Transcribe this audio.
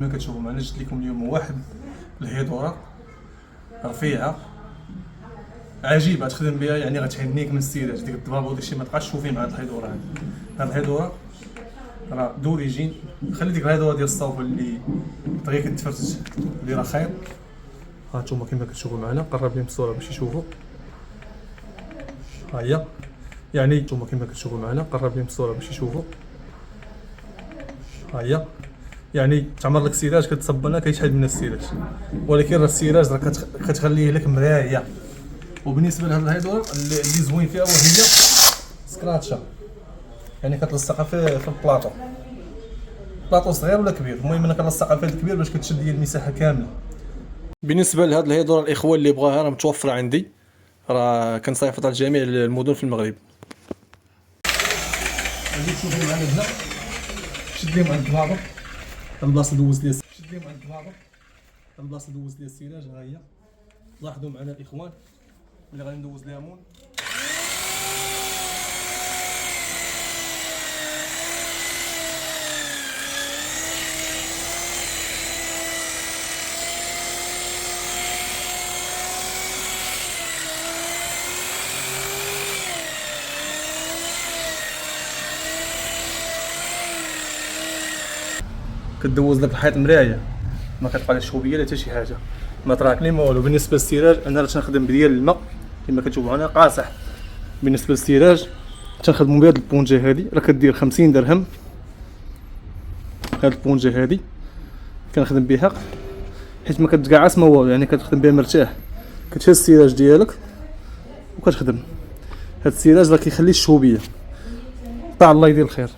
كما كتشوفوا معنا جبت لكم اليوم واحد الهيدوره رفيعه عجيبه تخدم بها، يعني غتهنيك من السيراج ديك الضباب وداكشي ما تبقاش تشوفي مع هاد الهيدوره هادي. هاد الهيدوره راه دوريجين، خلي ديك الهيدوره ديال الصوفه اللي دغيا كتفرج اللي راه خايب. ها نتوما كما كتشوفوا معنا، قرب لهم الصوره باش يشوفوا. ها هي يعني نتوما كما كتشوفوا معنا، قرب لهم الصوره باش يشوفوا. ها هي يعني تعمر لك السيراج كتصبنا كيتحيد من السيراج، ولكن راه السيراج راه كتخليه لك مرايه. وبالنسبه لهاد الهيدوره اللي زوين فيها وهي سكراتشا، يعني كتلصقها في البلاطو صغير ولا كبير، المهم انا كنلصقها في الكبير باش كتشد لي المساحه كامله. بالنسبه لهاد الهيدوره الاخوه اللي بغاها راه متوفره عندي، راه كنصيفطها لجميع المدن في المغرب. غادي تشوفوا معنا هنا شد لهم عند البلاطو، البلاصه دوز ليا شد لهم عند البلاطو، البلاصه دوز ليا السيراج. ها هي لاحظوا معنا الاخوان اللي غادي ندوز ليها مون. كدوز لك الحيط مرايه، ما كتبقى لا شوبيه لا حتى شي حاجه، ما تراكلي ما والو. بالنسبه للسيراج انا راه تنخدم بديال الماء كما كتشوفوا انا قاصح. بالنسبه للسيراج تنخدموا بهاد البونجه هادي، راه كدير 50 درهم. هاد البونجه هادي كنخدم بها حيت ما كتقعس ما والو، يعني كتخدم بها مرتاح. كتهز السيراج ديالك وكتخدم. هاد السيراج راه كيخلي الشوبيه. طاع الله يدير الخير.